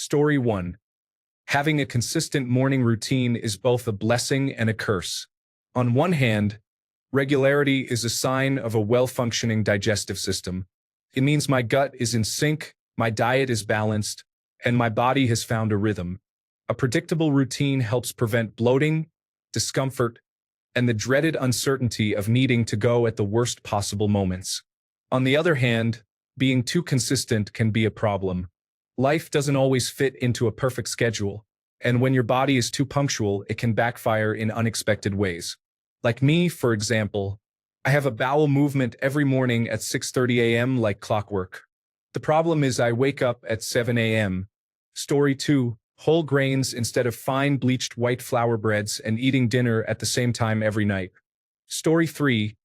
Story 1. Having a consistent morning routine is both a blessing and a curse. On one hand, regularity is a sign of a well-functioning digestive system. It means my gut is in sync, my diet is balanced, and my body has found a rhythm. A predictable routine helps prevent bloating, discomfort, and the dreaded uncertainty of needing to go at the worst possible moments. On the other hand, being too consistent can be a problem. Life doesn't always fit into a perfect schedule, and when your body is too punctual, it can backfire in unexpected ways. Like me, for example, I have a bowel movement every morning at 6:30 a.m. like clockwork. The problem is I wake up at 7 a.m. Story 2. Whole grains instead of fine bleached white flour breads and eating dinner at the same time every night. Story 3.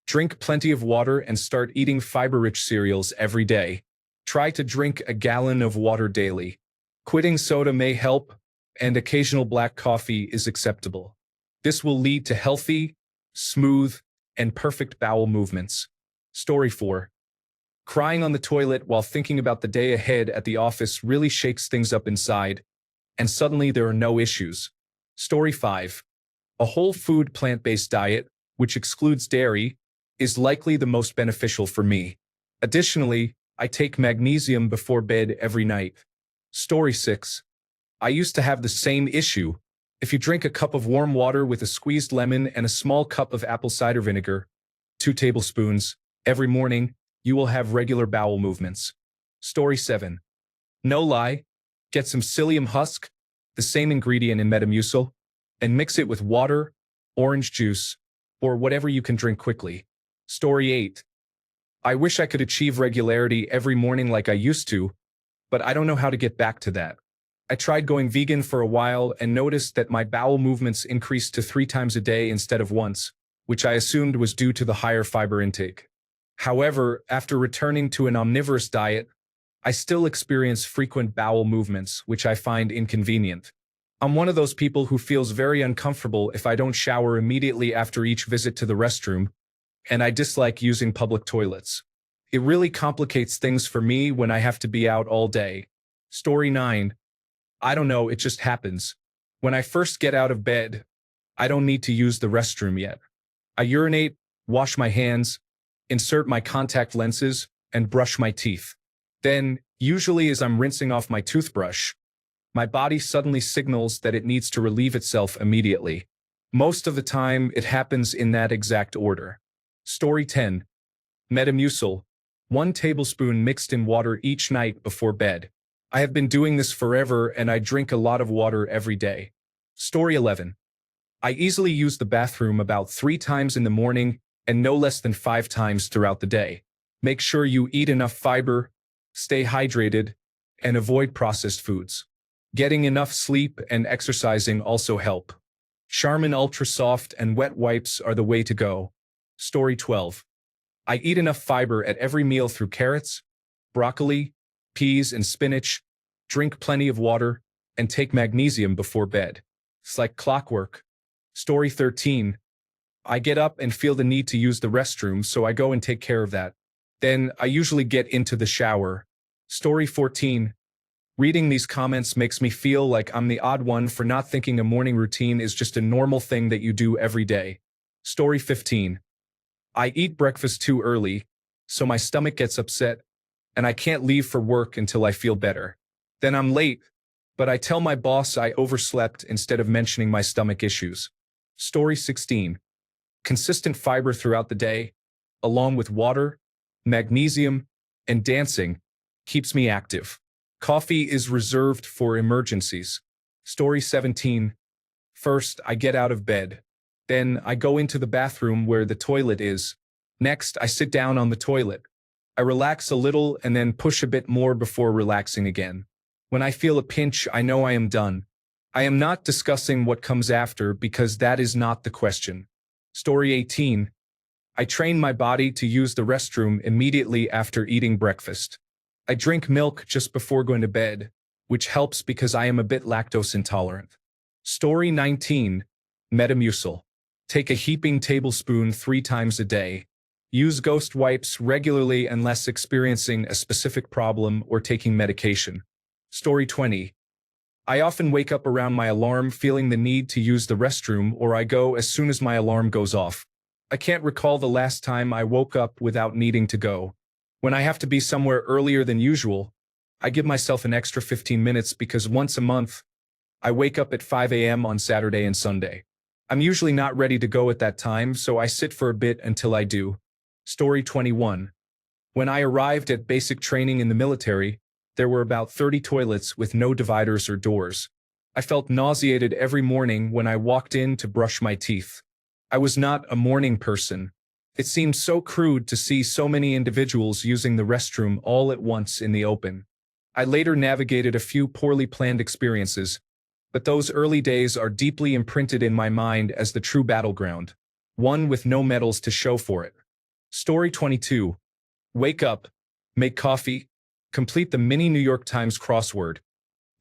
Drink plenty of water and start eating fiber-rich cereals every day. Try to drink a gallon of water daily. Quitting soda may help, and occasional black coffee is acceptable. This will lead to healthy, smooth, and perfect bowel movements. Story 4. Crying on the toilet while thinking about the day ahead at the office really shakes things up inside, and suddenly there are no issues. Story 5. A whole food plant-based diet, which excludes dairy, is likely the most beneficial for me. Additionally, I take magnesium before bed every night. Story 6. I used to have the same issue. If you drink a cup of warm water with a squeezed lemon and a small cup of apple cider vinegar, 2 tablespoons, every morning, you will have regular bowel movements. Story 7. No lie, get some psyllium husk, the same ingredient in Metamucil, and mix it with water, orange juice, or whatever you can drink quickly. Story 8. I wish I could achieve regularity every morning like I used to, but I don't know how to get back to that. I tried going vegan for a while and noticed that my bowel movements increased to 3 times a day instead of once, which I assumed was due to the higher fiber intake. However, after returning to an omnivorous diet, I still experience frequent bowel movements, which I find inconvenient. I'm one of those people who feels very uncomfortable if I don't shower immediately after each visit to the restroom, and I dislike using public toilets. It really complicates things for me when I have to be out all day. Story 9. I don't know, it just happens. When I first get out of bed, I don't need to use the restroom yet. I urinate, wash my hands, insert my contact lenses, and brush my teeth. Then, usually as I'm rinsing off my toothbrush, my body suddenly signals that it needs to relieve itself immediately. Most of the time, it happens in that exact order. Story 10. Metamucil, 1 tablespoon mixed in water each night before bed. I have been doing this forever and I drink a lot of water every day. Story 11. I easily use the bathroom about 3 times in the morning and no less than 5 times throughout the day. Make sure you eat enough fiber, stay hydrated, and avoid processed foods. Getting enough sleep and exercising also help. Charmin Ultra Soft and wet wipes are the way to go. Story 12. I eat enough fiber at every meal through carrots, broccoli, peas, and spinach, drink plenty of water, and take magnesium before bed. It's like clockwork. Story 13. I get up and feel the need to use the restroom, so I go and take care of that. Then I usually get into the shower. Story 14. Reading these comments makes me feel like I'm the odd one for not thinking a morning routine is just a normal thing that you do every day. Story 15. I eat breakfast too early, so my stomach gets upset, and I can't leave for work until I feel better. Then I'm late, but I tell my boss I overslept instead of mentioning my stomach issues. Story 16. Consistent fiber throughout the day, along with water, magnesium, and dancing, keeps me active. Coffee is reserved for emergencies. Story 17. First, I get out of bed. Then, I go into the bathroom where the toilet is. Next, I sit down on the toilet. I relax a little and then push a bit more before relaxing again. When I feel a pinch, I know I am done. I am not discussing what comes after because that is not the question. Story 18. I train my body to use the restroom immediately after eating breakfast. I drink milk just before going to bed, which helps because I am a bit lactose intolerant. Story 19. Metamucil. Take a heaping tablespoon 3 times a day. Use ghost wipes regularly unless experiencing a specific problem or taking medication. Story 20. I often wake up around my alarm feeling the need to use the restroom, or I go as soon as my alarm goes off. I can't recall the last time I woke up without needing to go. When I have to be somewhere earlier than usual, I give myself an extra 15 minutes because once a month, I wake up at 5 a.m. on Saturday and Sunday. I'm usually not ready to go at that time, so I sit for a bit until I do. Story 21. When I arrived at basic training in the military, there were about 30 toilets with no dividers or doors. I felt nauseated every morning when I walked in to brush my teeth. I was not a morning person. It seemed so crude to see so many individuals using the restroom all at once in the open. I later navigated a few poorly planned experiences, but those early days are deeply imprinted in my mind as the true battleground, one with no medals to show for it. Story 22. Wake up, make coffee, complete the mini New York Times crossword,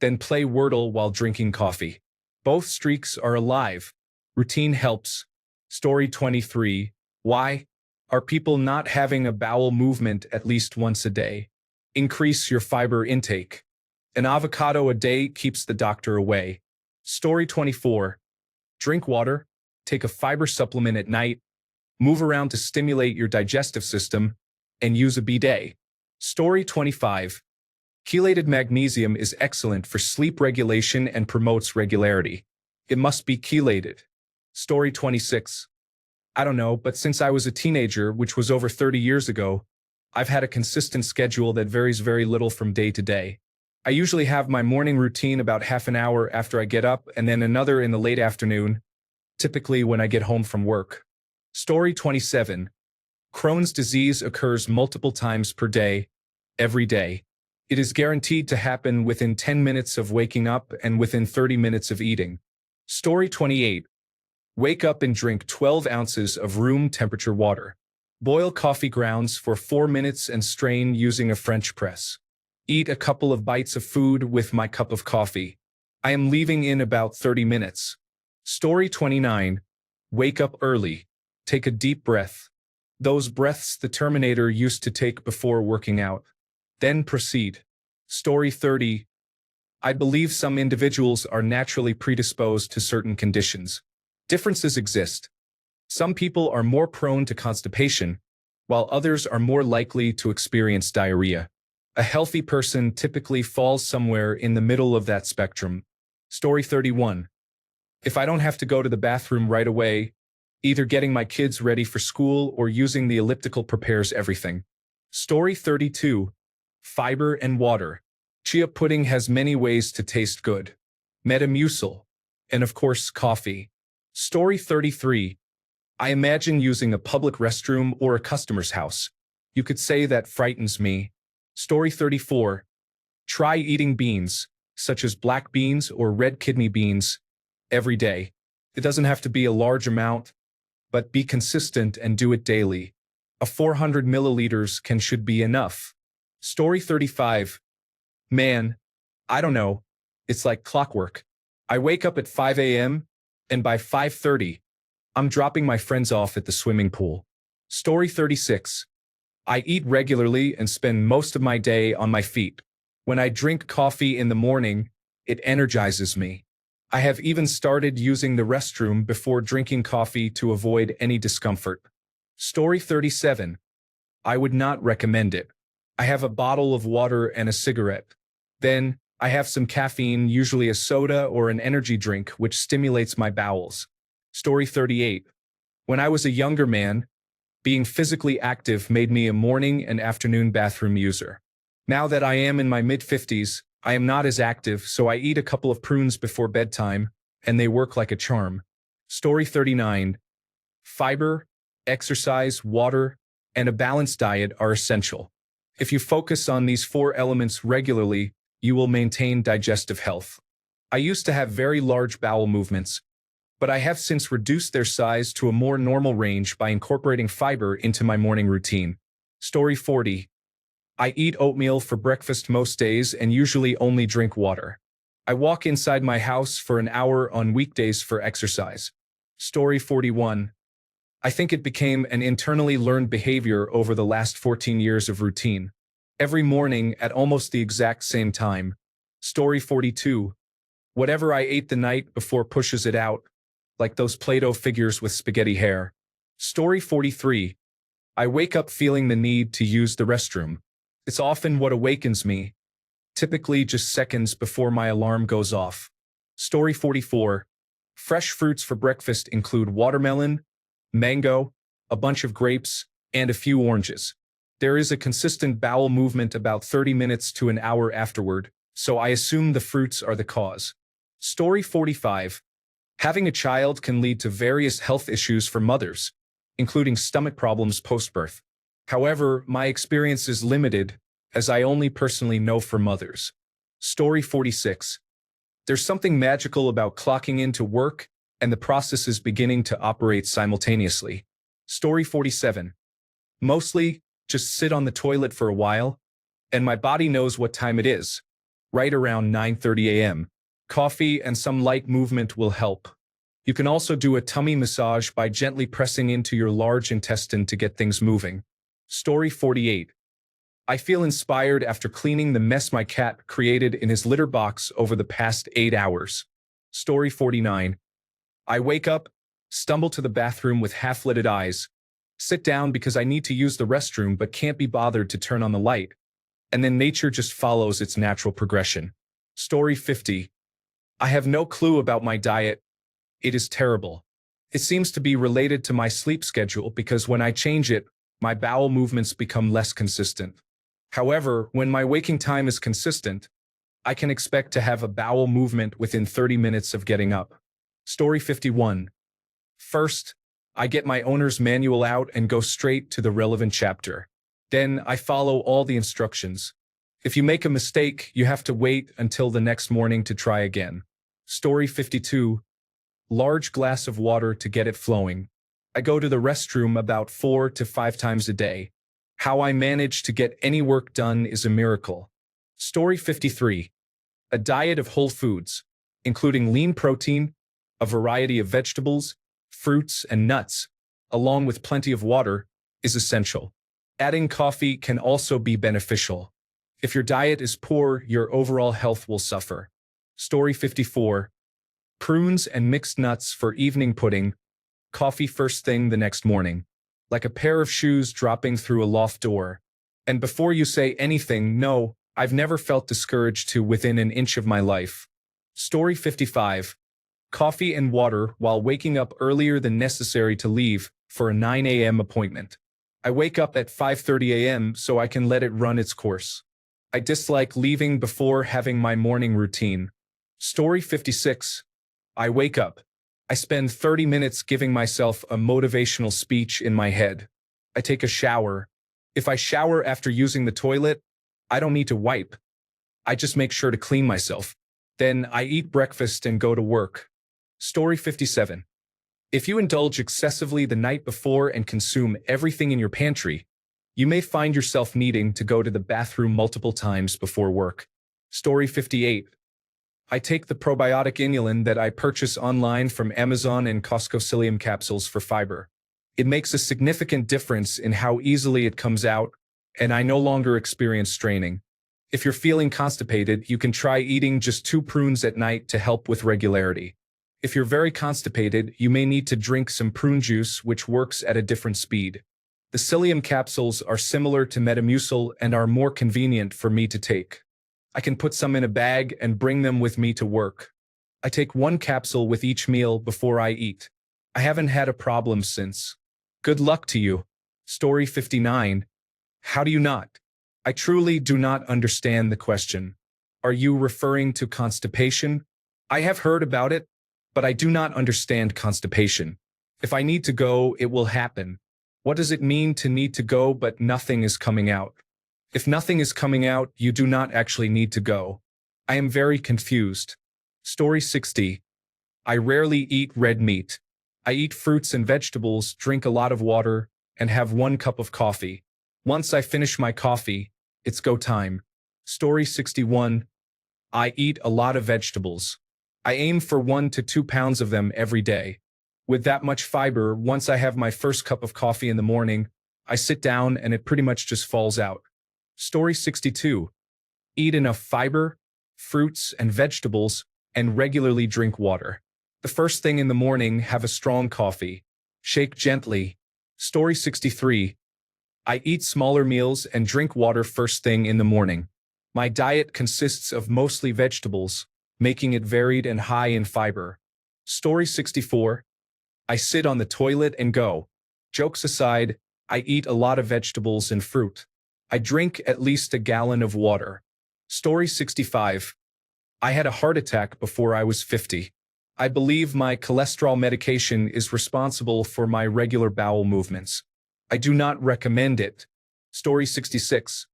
then play Wordle while drinking coffee. Both streaks are alive. Routine helps. Story 23. Why are people not having a bowel movement at least once a day? Increase your fiber intake. An avocado a day keeps the doctor away. Story 24. Drink water, take a fiber supplement at night, move around to stimulate your digestive system, and use a bidet. Story 25. Chelated magnesium is excellent for sleep regulation and promotes regularity. It must be chelated. Story 26. I don't know, but since I was a teenager, which was over 30 years ago, I've had a consistent schedule that varies very little from day to day. I usually have my morning routine about half an hour after I get up and then another in the late afternoon, typically when I get home from work. Story 27. Crohn's disease occurs multiple times per day, every day. It is guaranteed to happen within 10 minutes of waking up and within 30 minutes of eating. Story 28. Wake up and drink 12 ounces of room temperature water. Boil coffee grounds for 4 minutes and strain using a French press. Eat a couple of bites of food with my cup of coffee. I am leaving in about 30 minutes. Story 29. Wake up early. Take a deep breath. Those breaths the Terminator used to take before working out. Then proceed. Story 30. I believe some individuals are naturally predisposed to certain conditions. Differences exist. Some people are more prone to constipation, while others are more likely to experience diarrhea. A healthy person typically falls somewhere in the middle of that spectrum. Story 31. If I don't have to go to the bathroom right away, either getting my kids ready for school or using the elliptical prepares everything. Story 32. Fiber and water. Chia pudding has many ways to taste good. Metamucil. And of course, coffee. Story 33. I imagine using a public restroom or a customer's house. You could say that frightens me. Story 34. Try eating beans, such as black beans or red kidney beans, every day. It doesn't have to be a large amount, but be consistent and do it daily. A 400 milliliters should be enough. Story 35. Man, I don't know. It's like clockwork. I wake up at 5 a.m., and by 5:30, I'm dropping my friends off at the swimming pool. Story 36. I eat regularly and spend most of my day on my feet. When I drink coffee in the morning, it energizes me. I have even started using the restroom before drinking coffee to avoid any discomfort. Story 37. I would not recommend it. I have a bottle of water and a cigarette. Then, I have some caffeine, usually a soda or an energy drink, which stimulates my bowels. Story 38. When I was a younger man, being physically active made me a morning and afternoon bathroom user. Now that I am in my mid-50s, I am not as active, so I eat a couple of prunes before bedtime, and they work like a charm. Story 39. Fiber, exercise, water, and a balanced diet are essential. If you focus on these 4 elements regularly, you will maintain digestive health. I used to have very large bowel movements, but I have since reduced their size to a more normal range by incorporating fiber into my morning routine. Story 40. I eat oatmeal for breakfast most days and usually only drink water. I walk inside my house for an hour on weekdays for exercise. Story 41. I think it became an internally learned behavior over the last 14 years of routine. Every morning at almost the exact same time. Story 42. Whatever I ate the night before pushes it out, like those Play-Doh figures with spaghetti hair. Story 43. I wake up feeling the need to use the restroom. It's often what awakens me, typically just seconds before my alarm goes off. Story 44. Fresh fruits for breakfast include watermelon, mango, a bunch of grapes, and a few oranges. There is a consistent bowel movement about 30 minutes to an hour afterward, so I assume the fruits are the cause. Story 45. Having a child can lead to various health issues for mothers, including stomach problems post-birth. However, my experience is limited, as I only personally know for mothers. Story 46. There's something magical about clocking into work and the process is beginning to operate simultaneously. Story 47. Mostly, just sit on the toilet for a while, and my body knows what time it is, right around 9:30 a.m. Coffee and some light movement will help. You can also do a tummy massage by gently pressing into your large intestine to get things moving. Story 48. I feel inspired after cleaning the mess my cat created in his litter box over the past 8 hours. Story 49. I wake up, stumble to the bathroom with half-lidded eyes, sit down because I need to use the restroom but can't be bothered to turn on the light, and then nature just follows its natural progression. Story 50. I have no clue about my diet. It is terrible. It seems to be related to my sleep schedule because when I change it, my bowel movements become less consistent. However, when my waking time is consistent, I can expect to have a bowel movement within 30 minutes of getting up. Story 51. First, I get my owner's manual out and go straight to the relevant chapter. Then I follow all the instructions. If you make a mistake, you have to wait until the next morning to try again. Story 52. Large glass of water to get it flowing. I go to the restroom about 4 to 5 times a day. How I manage to get any work done is a miracle. Story 53. A diet of whole foods, including lean protein, a variety of vegetables, fruits, and nuts, along with plenty of water, is essential. Adding coffee can also be beneficial. If your diet is poor, your overall health will suffer. Story 54. Prunes and mixed nuts for evening pudding, coffee first thing the next morning, like a pair of shoes dropping through a loft door. And before you say anything, no, I've never felt discouraged to within an inch of my life. Story 55. Coffee and water while waking up earlier than necessary to leave for a 9 a.m. appointment. I wake up at 5:30 a.m. so I can let it run its course. I dislike leaving before having my morning routine. Story 56. I wake up. I spend 30 minutes giving myself a motivational speech in my head. I take a shower. If I shower after using the toilet, I don't need to wipe. I just make sure to clean myself. Then I eat breakfast and go to work. Story 57. If you indulge excessively the night before and consume everything in your pantry, you may find yourself needing to go to the bathroom multiple times before work. Story 58. I take the probiotic inulin that I purchase online from Amazon and Costco psyllium capsules for fiber. It makes a significant difference in how easily it comes out, and I no longer experience straining. If you're feeling constipated, you can try eating just 2 prunes at night to help with regularity. If you're very constipated, you may need to drink some prune juice, which works at a different speed. The psyllium capsules are similar to Metamucil and are more convenient for me to take. I can put some in a bag and bring them with me to work. I take 1 capsule with each meal before I eat. I haven't had a problem since. Good luck to you. Story 59. How do you not? I truly do not understand the question. Are you referring to constipation? I have heard about it, but I do not understand constipation. If I need to go, it will happen. What does it mean to need to go but nothing is coming out? If nothing is coming out, you do not actually need to go. I am very confused. Story 60. I rarely eat red meat. I eat fruits and vegetables, drink a lot of water, and have 1 cup of coffee. Once I finish my coffee, it's go time. Story 61. I eat a lot of vegetables. I aim for 1 to 2 pounds of them every day. With that much fiber, once I have my first cup of coffee in the morning, I sit down and it pretty much just falls out. Story 62. Eat enough fiber. fruits, and vegetables, and regularly drink water. The first thing in the morning, have a strong coffee. Shake gently. Story 63. I eat smaller meals and drink water first thing in the morning. My diet consists of mostly vegetables, making it varied and high in fiber. Story 64. I sit on the toilet and go. Jokes aside, I eat a lot of vegetables and fruit. I drink at least a gallon of water. Story 65. I had a heart attack before I was 50. I believe my cholesterol medication is responsible for my regular bowel movements. I do not recommend it. Story 66.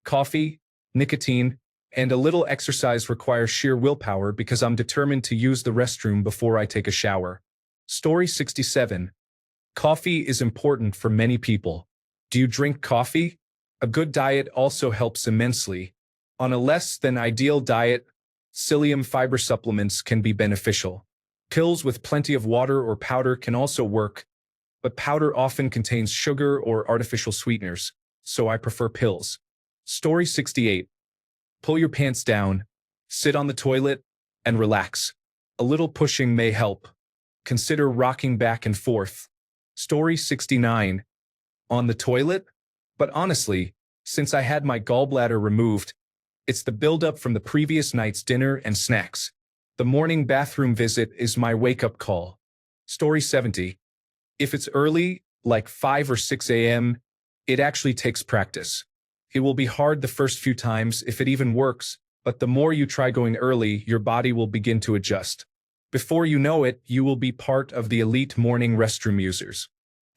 Coffee, nicotine, and a little exercise require sheer willpower because I'm determined to use the restroom before I take a shower. Story 67. Coffee is important for many people. Do you drink coffee? A good diet also helps immensely. On a less than ideal diet, psyllium fiber supplements can be beneficial. Pills with plenty of water or powder can also work, but powder often contains sugar or artificial sweeteners, so I prefer pills. Story 68. Pull your pants down, sit on the toilet, and relax. A little pushing may help. Consider rocking back and forth. Story 69. On the toilet? But honestly, since I had my gallbladder removed, it's the buildup from the previous night's dinner and snacks. The morning bathroom visit is my wake-up call. Story 70. If it's early, like 5 or 6 a.m., it actually takes practice. It will be hard the first few times if it even works, but the more you try going early, your body will begin to adjust. Before you know it, you will be part of the elite morning restroom users.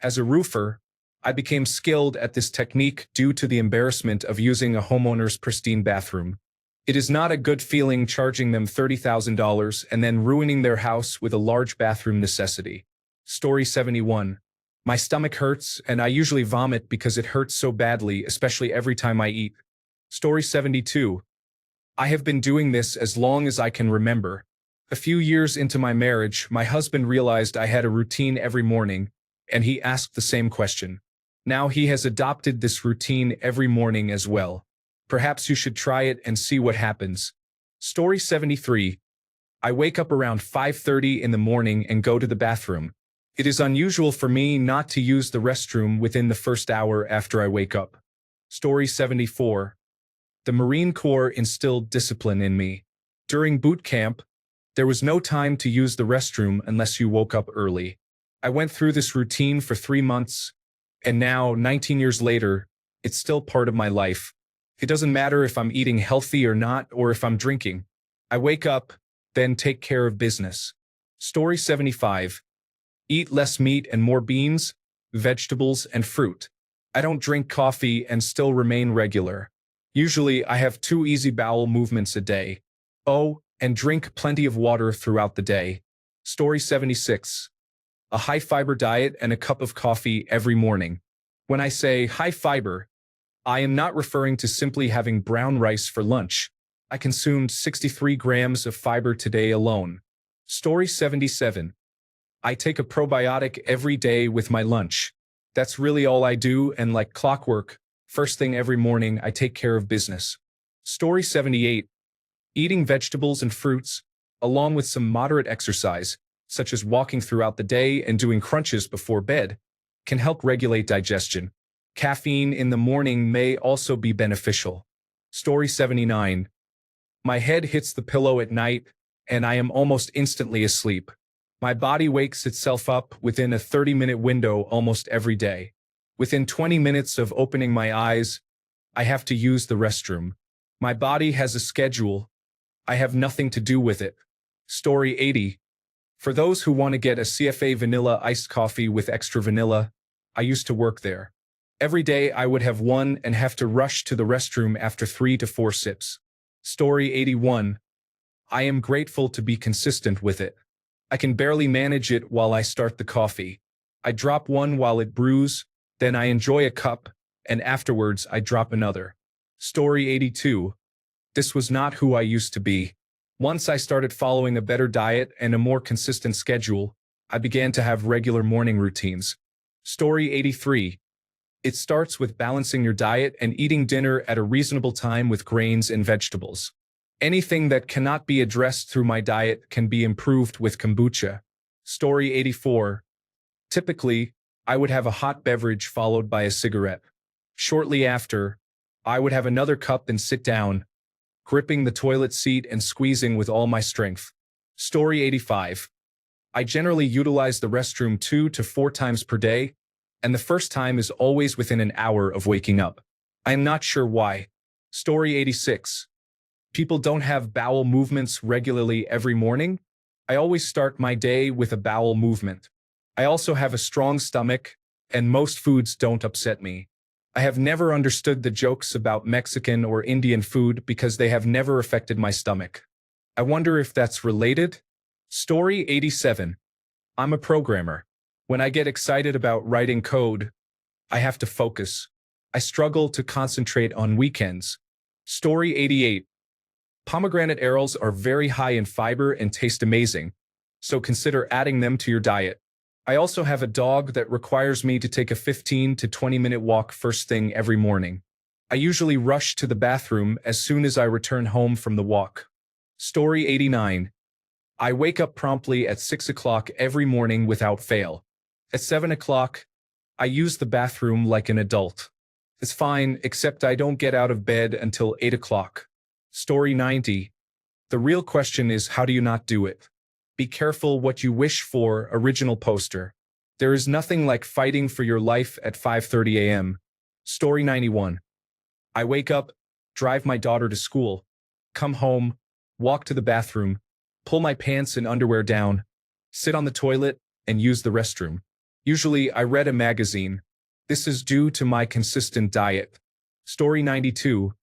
As a roofer, I became skilled at this technique due to the embarrassment of using a homeowner's pristine bathroom. It is not a good feeling charging them $30,000 and then ruining their house with a large bathroom necessity. Story 71. My stomach hurts, and I usually vomit because it hurts so badly, especially every time I eat. Story 72. I have been doing this as long as I can remember. A few years into my marriage, my husband realized I had a routine every morning, and he asked the same question. Now he has adopted this routine every morning as well. Perhaps you should try it and see what happens. Story 73. I wake up around 5:30 in the morning and go to the bathroom. It is unusual for me not to use the restroom within the first hour after I wake up. Story 74. The Marine Corps instilled discipline in me. During boot camp, there was no time to use the restroom unless you woke up early. I went through this routine for 3 months, and now, 19 years later, it's still part of my life. It doesn't matter if I'm eating healthy or not, or if I'm drinking. I wake up, then take care of business. Story 75. Eat less meat and more beans, vegetables, and fruit. I don't drink coffee and still remain regular. Usually, I have 2 easy bowel movements a day. Oh, and drink plenty of water throughout the day. Story 76. A high-fiber diet and a cup of coffee every morning. When I say high fiber, I am not referring to simply having brown rice for lunch. I consumed 63 grams of fiber today alone. Story 77. I take a probiotic every day with my lunch. That's really all I do, and like clockwork, first thing every morning I take care of business. Story 78. Eating vegetables and fruits, along with some moderate exercise, such as walking throughout the day and doing crunches before bed, can help regulate digestion. Caffeine in the morning may also be beneficial. Story 79. My head hits the pillow at night, and I am almost instantly asleep. My body wakes itself up within a 30-minute window almost every day. Within 20 minutes of opening my eyes, I have to use the restroom. My body has a schedule. I have nothing to do with it. Story 80. For those who want to get a CFA vanilla iced coffee with extra vanilla, I used to work there. Every day I would have one and have to rush to the restroom after 3 to 4 sips. Story 81. I am grateful to be consistent with it. I can barely manage it while I start the coffee. I drop one while it brews, then I enjoy a cup, and afterwards I drop another. Story 82. This was not who I used to be. Once I started following a better diet and a more consistent schedule, I began to have regular morning routines. Story 83. It starts with balancing your diet and eating dinner at a reasonable time with grains and vegetables. Anything that cannot be addressed through my diet can be improved with kombucha. Story 84. Typically, I would have a hot beverage followed by a cigarette. Shortly after, I would have another cup and sit down, gripping the toilet seat and squeezing with all my strength. Story 85. I generally utilize the restroom 2 to 4 times per day, and the first time is always within an hour of waking up. I am not sure why. Story 86. People don't have bowel movements regularly every morning. I always start my day with a bowel movement. I also have a strong stomach, and most foods don't upset me. I have never understood the jokes about Mexican or Indian food because they have never affected my stomach. I wonder if that's related. Story 87. I'm a programmer. When I get excited about writing code, I have to focus. I struggle to concentrate on weekends. Story 88. Pomegranate arils are very high in fiber and taste amazing, so consider adding them to your diet. I also have a dog that requires me to take a 15 to 20-minute walk first thing every morning. I usually rush to the bathroom as soon as I return home from the walk. Story 89. I wake up promptly at 6 o'clock every morning without fail. At 7 o'clock, I use the bathroom like an adult. It's fine, except I don't get out of bed until 8 o'clock. Story 90. The real question is, how do you not do it? Be careful what you wish for. Original poster. There is nothing like fighting for your life at 5:30 a.m. Story 91. I wake up, drive my daughter to school, come home, walk to the bathroom, pull my pants and underwear down, sit on the toilet, and use the restroom. Usually, I read a magazine. This is due to my consistent diet. Story 92.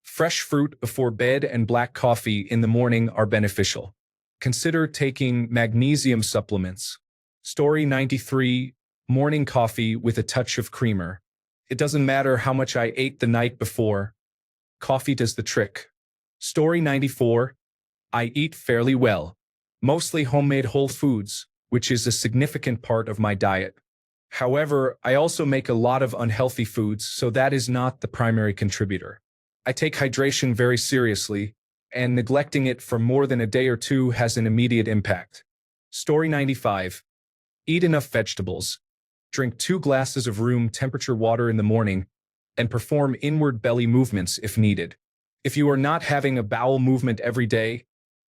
Fresh fruit before bed and black coffee in the morning are beneficial. Consider taking magnesium supplements. Story 93. Morning coffee with a touch of creamer. It doesn't matter how much I ate the night before. Coffee does the trick. Story 94. I eat fairly well. Mostly homemade whole foods, which is a significant part of my diet. However, I also make a lot of unhealthy foods, so that is not the primary contributor. I take hydration very seriously, and neglecting it for more than a day or two has an immediate impact. Story 95. Eat enough vegetables. Drink 2 glasses of room temperature water in the morning, and perform inward belly movements if needed. If you are not having a bowel movement every day,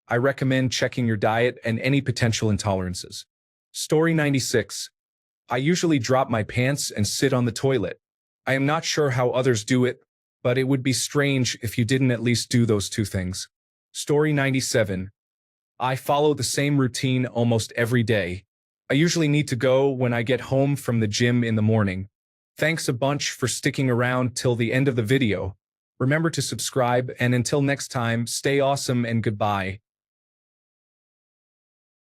I recommend checking your diet and any potential intolerances. Story 96. I usually drop my pants and sit on the toilet. I am not sure how others do it, but it would be strange if you didn't at least do those 2 things. Story 97. I follow the same routine almost every day. I usually need to go when I get home from the gym in the morning. Thanks a bunch for sticking around till the end of the video. Remember to subscribe, and until next time, stay awesome and goodbye.